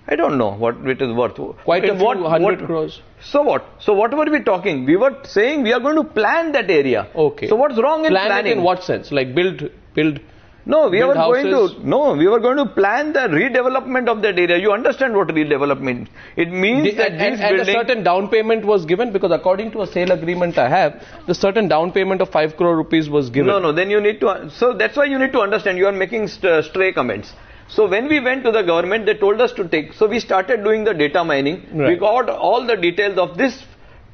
I don't know what it is worth. Quite a few hundred crores. So what? So what were we talking? We were saying we are going to plan that area. Okay. So what's wrong in planning? It in what sense? Like build. No, we were houses. we were going to plan the redevelopment of that area. You understand what redevelopment? It means that and a certain down payment was given, because according to a sale agreement I have, the certain down payment of 5 crore rupees was given. No, then you need to. So that's why you need to understand. You are making stray comments. So when we went to the government, they told us to take. So we started doing the data mining. Right. We got all the details of this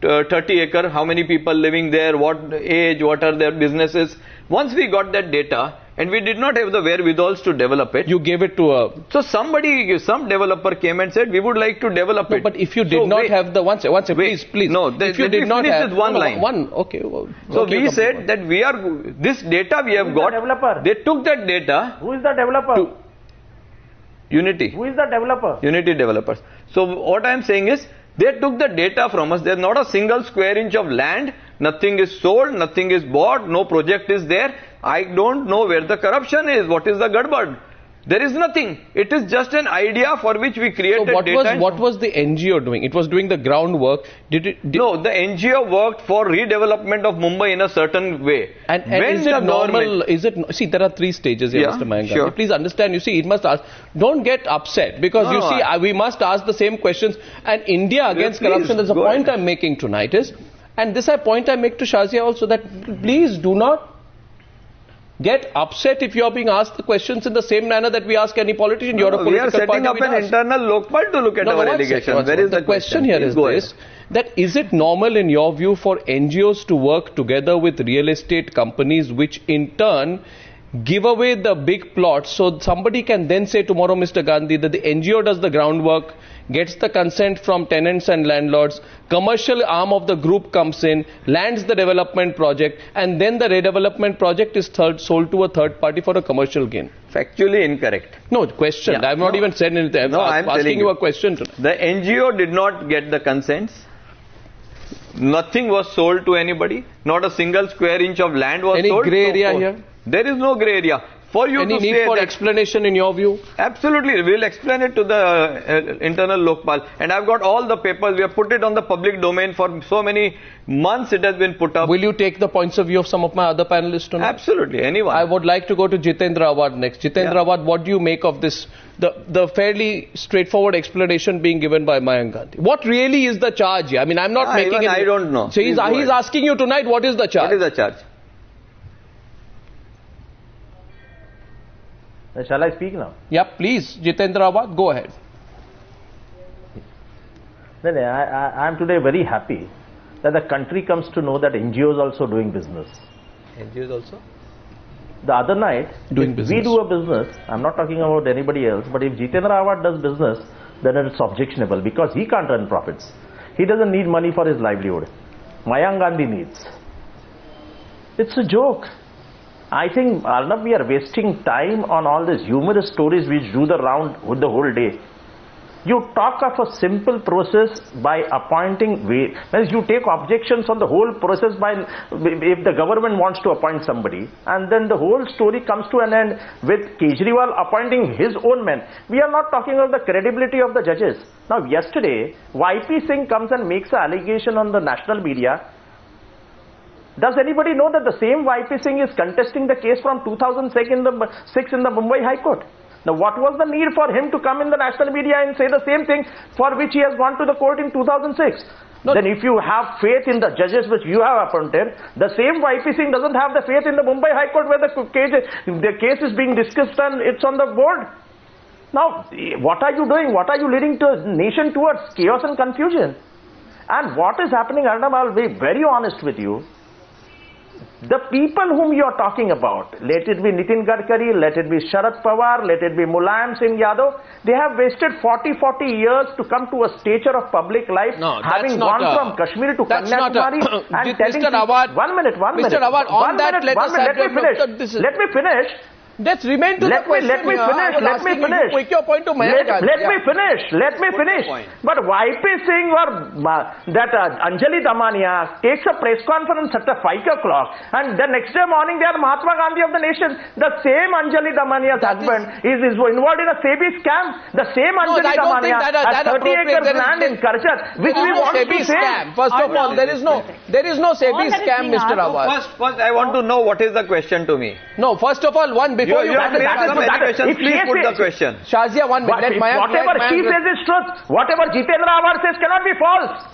30 acre, how many people living there, what age, what are their businesses. Once we got that data, and we did not have the wherewithals to develop it. You gave it to a... So some developer came and said, we would like to develop it. But if you did not have the... One second, please. No, if you did not have... one line. Okay. So we said that this data we have got... They took that data... Who is the developer? Unity. Who is the developer? Unity developers. So what I am saying is, they took the data from us. There is not a single square inch of land. Nothing is sold. Nothing is bought. No project is there. I don't know where the corruption is. What is the gadbad? There is nothing. It is just an idea for which we created data. What was the NGO doing? It was doing the groundwork. No, the NGO worked for redevelopment of Mumbai in a certain way. And is it normal? See, there are 3 stages here, Mr. Mayank. Sure. Please understand. You see, it must ask. Don't get upset, because we must ask the same questions. And India against corruption. There's a point I'm making tonight is, and this point I make to Shazia also, that please do not get upset if you are being asked the questions in the same manner that we ask any politician. You're a political party. We are setting up an internal lokpal to look at our allegations. Where is the question here is this, that is it normal in your view for NGOs to work together with real estate companies, which in turn give away the big plots, so somebody can then say tomorrow, Mr. Gandhi, that the NGO does the groundwork, gets the consent from tenants and landlords, commercial arm of the group comes in, lands the development project, and then the redevelopment project is sold to a third party for a commercial gain? Factually incorrect. No, question. I have not even said anything. I'm asking you a question tonight. The NGO did not get the consents. Nothing was sold to anybody. Not a single square inch of land was sold. Any grey area here? There is no grey area. For you Any to need say for that, explanation in your view? Absolutely. We will explain it to the internal Lokpal. And I've got all the papers. We have put it on the public domain for so many months. It has been put up. Will you take the points of view of some of my other panelists tonight? Absolutely. Anyone. I would like to go to Jitendra Awad next. Jitendra Awad, what do you make of this? The fairly straightforward explanation being given by Mayank Gandhi. What really is the charge here? I mean, I'm not making it. I don't know. So he's asking you tonight, what is the charge? What is the charge? Shall I speak now? Yeah, please, Jitendra Awad, go ahead. I am today very happy that the country comes to know that NGOs also doing business. NGOs also? The other night, we do a business, I'm not talking about anybody else, but if Jitendra Awad does business, then it's objectionable, because he can't earn profits. He doesn't need money for his livelihood. Mayank Gandhi needs. It's a joke. I think, Arnab, we are wasting time on all these humorous stories which do the round with the whole day. You talk of a simple process by appointing, you take objections on the whole process by, if the government wants to appoint somebody, and then the whole story comes to an end with Kejriwal appointing his own men. We are not talking of the credibility of the judges. Now, yesterday, YP Singh comes and makes an allegation on the national media. Does anybody know that the same YP Singh is contesting the case from 2006 in the Mumbai High Court? Now, what was the need for him to come in the national media and say the same thing for which he has gone to the court in 2006? Then if you have faith in the judges which you have appointed, the same YP Singh doesn't have the faith in the Mumbai High Court where the case is being discussed and it's on the board. Now, what are you doing? What are you leading to a nation towards chaos and confusion? And what is happening, Arnab, I'll be very honest with you. The people whom you are talking about, let it be Nitin Gadkari, let it be Sharad Pawar, let it be Mulayam Singh Yadav, they have wasted 40 years to come to a stature of public life, having gone from Kashmir to Kanyakumari and telling Mr. Awad, one minute. Mr. Awad, on that, let me finish. Let's remain to the question. Let me finish. Let me finish. Quick your point to Mayank. Let me finish. Let me finish. But YP Singh or that Anjali Damania takes a press conference at 5 o'clock, and the next day morning they are Mahatma Gandhi of the nation. The same Anjali Damania's husband is involved in a SEBI scam. The same Anjali Damania has 30 acres land in Karjat, which we want to say. First of all, there is no SEBI scam, Mr. Rawat. First, I want to know what is the question to me. No, first of all, before you have made some allegations, please put the question. Shazia, 1 minute. Whatever she says is truth. Whatever Jitendra Awad says cannot be false.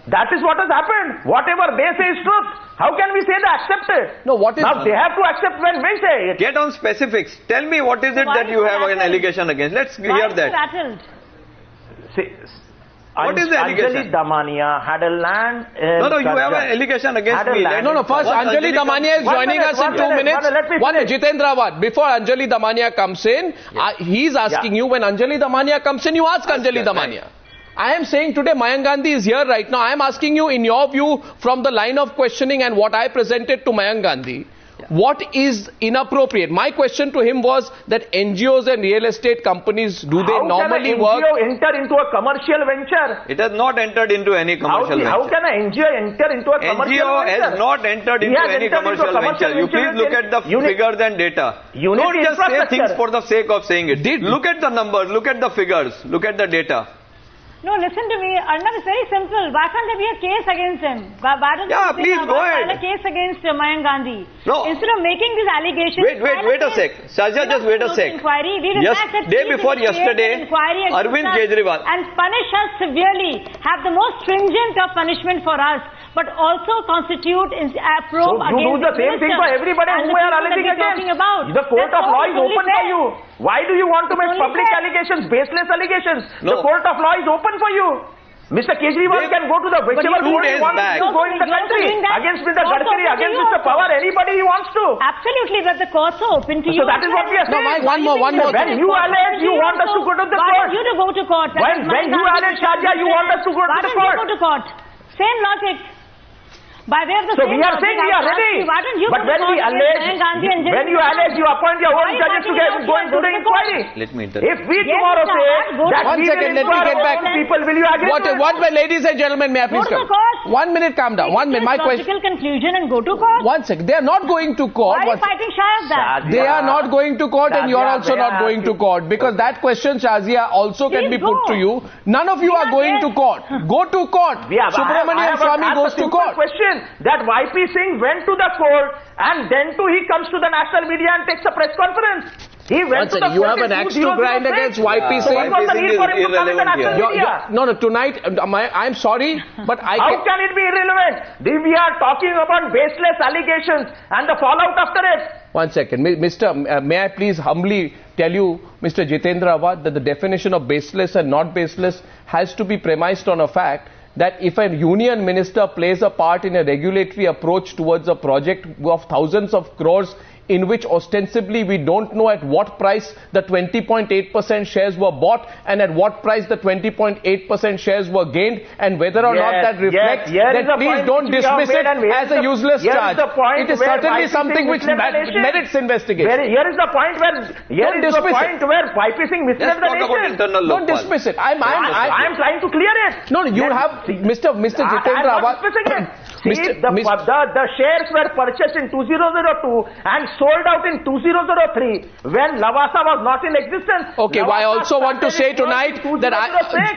That is what has happened. Whatever they say is truth. How can we say they accept it? No, what is... Now they have to accept when we say it. Get on specifics. Tell me what is it that you have an allegation against. Let's hear that. What is the allegation? Anjali Damania had a land in No, you have an allegation against me. No, first Anjali Damania is joining us in 2 minutes. One minute, Jitendra Awad, before Anjali Damania comes in, he's asking you, when Anjali Damania comes in, you ask Anjali Damania. I am saying today Mayank Gandhi is here right now. I am asking you, in your view, from the line of questioning and what I presented to Mayank Gandhi, what is inappropriate? My question to him was that NGOs and real estate companies, do they normally work? How can an NGO enter into a commercial venture? It has not entered into any commercial venture. How can an NGO enter into a commercial venture? NGO has not entered into any commercial venture. You please look at the figures and data. Don't just say things for the sake of saying it. Look at the numbers, look at the figures, look at the data. No, listen to me. Arnab, it's very simple. Why can't there be a case against him? Why don't please go ahead. A case against Mayank Gandhi? No. Instead of making these allegations... Wait a sec. Shazia, just wait a sec. Day before yesterday, Arvind Kejriwal... And punish us severely. Have the most stringent of punishment for us. But also constitute a probe against... You do the same thing for everybody whom we are alleging against. The court of law is open for you. Why do you want to make public allegations, baseless allegations? The court of law is open for you. Mr. Kejriwal can go to the whichever court he wants to go in the country against Mr. Gadkari, against Mr. Pawar, anybody he wants to. Absolutely, but the courts are open to you. So that is what we are saying. One more. When you allege, you want us to go to the court. Why don't you to go to court? When you allege, Shazia, you want us to go to the court. Why don't you go to court? Same logic. By way of the so we are saying we are ready. But when we allege, you appoint your own judges to go into the inquiry. Let me interrupt. If we tomorrow say that we will inquire all people, will you agree? What, ladies and gentlemen, may I please come? 1 minute, calm down. 1 minute, my question. Logical conclusion and go to court. 1 second. They are not going to court. Why are you fighting shy of that? They are not going to court, and you are also not going to court, because that question, Shazia, also can be put to you. None of you are going to court. Go to court. Subramanian Swamy goes to court. Question that YP Singh went to the court and then he comes to the national media and takes a press conference. He went to the you have an axe to grind against YP Singh. What was the need for him to come to the national media? No, tonight, I'm sorry, but How can it be irrelevant? We are talking about baseless allegations and the fallout after it. 1 second. May I please humbly tell you, Mr. Jitendra Awad, that the definition of baseless and not baseless has to be premised on a fact that if a union minister plays a part in a regulatory approach towards a project of thousands of crores in which ostensibly we don't know at what price the 20.8% shares were bought and at what price the 20.8% shares were gained, and whether or not that reflects, then please don't dismiss it as a useless charge. It is certainly something which merits investigation. Here is the point where YP Singh misled the nation. Don't dismiss it. I am trying to clear it. No, you have Mr. Jitendra Awad. The shares were purchased in 2002 and sold out in 2003 when Lavasa was not in existence. Okay, I also want to say tonight that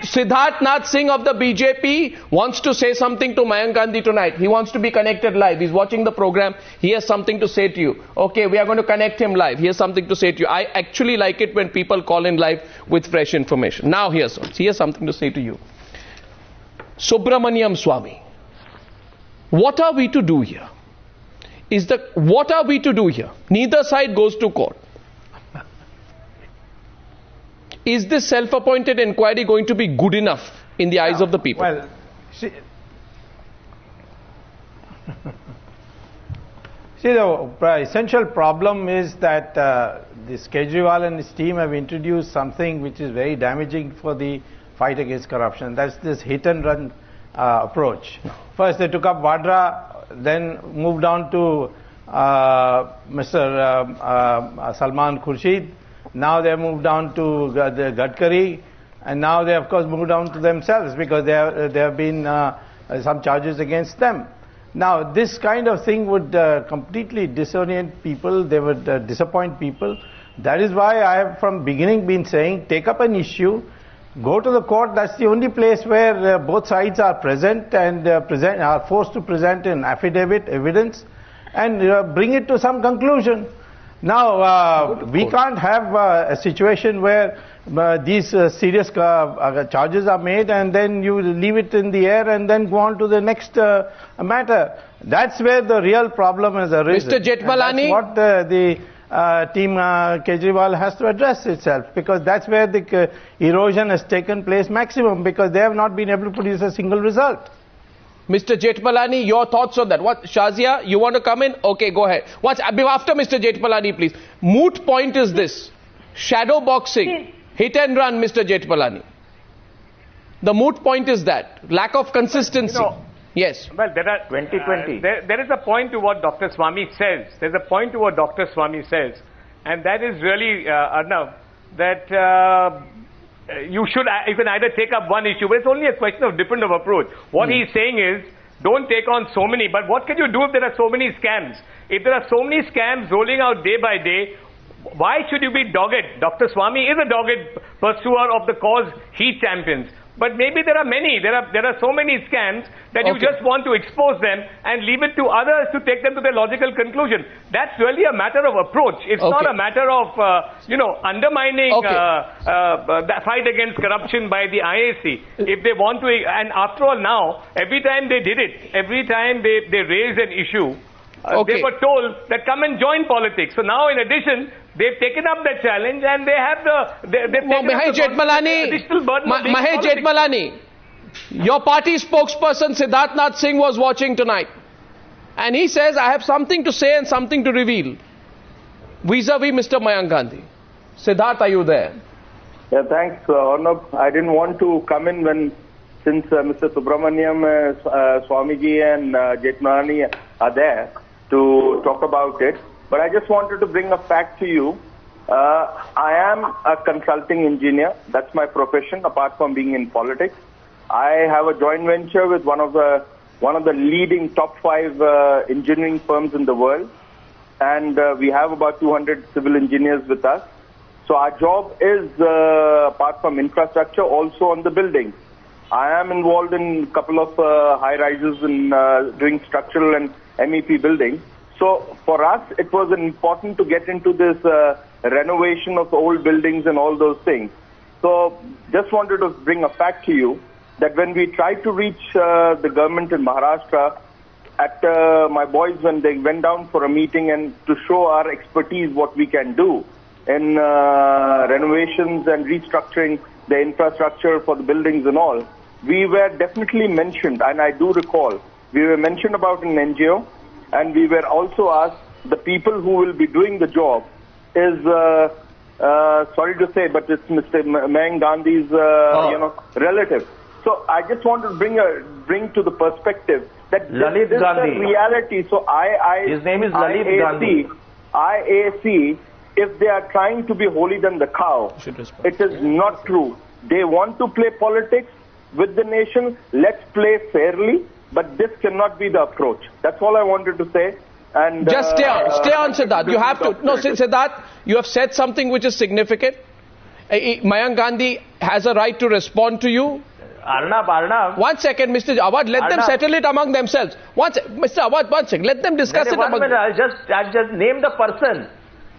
Siddharth Nath Singh of the BJP wants to say something to Mayank Gandhi tonight. He wants to be connected live. He's watching the program. He has something to say to you. Okay, we are going to connect him live. He has something to say to you. I actually like it when people call in live with fresh information. Now he has something to say to you. Subramanian Swamy. What are we to do here? What are we to do here? Neither side goes to court. Is this self-appointed inquiry going to be good enough in the eyes of the people? Well, see, the essential problem is that this Kejriwal and his team have introduced something which is very damaging for the fight against corruption. That's this hit and run approach. First they took up Vadra, then moved on to Mr. Salman Khurshid. Now they have moved down to the Gadkari, and now they of course moved down to themselves because there have been some charges against them. Now this kind of thing would completely disorient people, they would disappoint people. That is why I have from beginning been saying, take up an issue, go to the court. That's the only place where both sides are present and are forced to present an affidavit, evidence, and bring it to some conclusion. Now, we can't have a situation where these serious charges are made and then you leave it in the air and then go on to the next matter. That's where the real problem has arisen. Mr. Jethmalani? That's what the team Kejriwal has to address itself, because that's where the erosion has taken place maximum, because they have not been able to produce a single result. Mr. Jethmalani, your thoughts on that? What, Shazia, you want to come in? Okay, go ahead. After Mr. Jethmalani, please. Moot point is this. Shadow boxing. Hit and run, Mr. Jethmalani. The moot point is that. Lack of consistency. Yes. Well, there are 2020. There is a point to what Dr. Swamy says. There's a point to what Dr. Swamy says. And that is really, Arnav, that you can either take up one issue, but it's only a question of different approach. What he's saying is, don't take on so many, but what can you do if there are so many scams? If there are so many scams rolling out day by day, why should you be dogged? Dr. Swamy is a dogged pursuer of the cause he champions. But maybe there are many, there are so many scams that you just want to expose them and leave it to others to take them to their logical conclusion. That's really a matter of approach. It's not a matter of, undermining the fight against corruption by the IAC. If they want to, and after all now, every time they did it, every time they raised an issue, they were told that come and join politics. So now in addition, they've taken up the challenge and they have Mahesh Jethmalani, your party spokesperson Siddharth Nath Singh was watching tonight. And he says, I have something to say and something to reveal vis-a-vis Mr. Mayank Gandhi. Siddharth, are you there? Yeah, thanks, Arnab. I didn't want to come in since Mr. Subramanian Swamiji and Jethmalani are there to talk about it. But I just wanted to bring a fact to you. I am a consulting engineer. That's my profession, apart from being in politics. I have a joint venture with one of the leading top 5 engineering firms in the world. And we have about 200 civil engineers with us. So our job is, apart from infrastructure, also on the buildings. I am involved in a couple of high-rises and doing structural and MEP buildings. So for us, it was important to get into this renovation of old buildings and all those things. So just wanted to bring a fact to you that when we tried to reach the government in Maharashtra, at my boys, when they went down for a meeting and to show our expertise, what we can do in renovations and restructuring the infrastructure for the buildings and all, we were definitely mentioned, and I do recall, we were mentioned about an NGO, and we were also asked, the people who will be doing the job is, sorry to say, but it's Mr. Mayank Gandhi's, relative. So I just want to bring to the perspective that this is the reality. So his name is Lalit Gandhi. IAC, if they are trying to be holier than the cow, it is not true. They want to play politics with the nation. Let's play fairly, but this cannot be the approach. That's all I wanted to say. And just stay on, Siddharth. You have to. No, Siddharth, you have said something which is significant. Mayank Gandhi has a right to respond to you. Arnab. 1 second, Mr. Awad, let them settle it among themselves. Mr. Awad, 1 second, let them discuss it among themselves. I'll just name the person.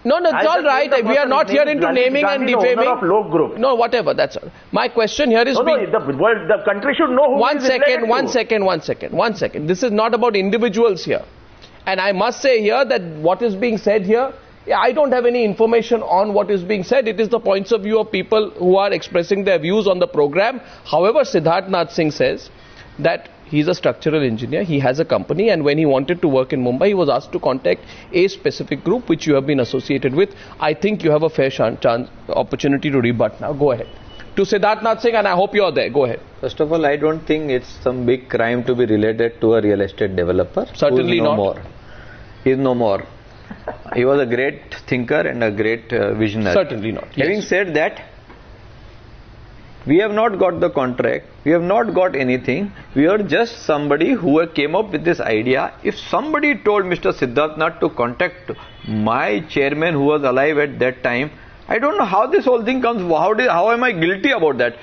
No, it's all right. We are not here into naming and defaming. No, whatever, that's all. My question here is... the country should know who One second. This is not about individuals here. And I must say here that what is being said here, I don't have any information on what is being said. It is the points of view of people who are expressing their views on the program. However, Siddharth Nath Singh says that he's a structural engineer, he has a company, and when he wanted to work in Mumbai, he was asked to contact a specific group which you have been associated with. I think you have a fair opportunity to rebut now. Go ahead. To Siddharth Nath Singh, and I hope you are there. Go ahead. First of all, I don't think it's some big crime to be related to a real estate developer. Certainly not. More. He is no more. He was a great thinker and a great visionary. Certainly not. Yes. Having said that, we have not got the contract, we have not got anything, we are just somebody who came up with this idea. If somebody told Mr. Siddharthnath to contact my chairman who was alive at that time, I don't know how this whole thing comes, how am I guilty about that?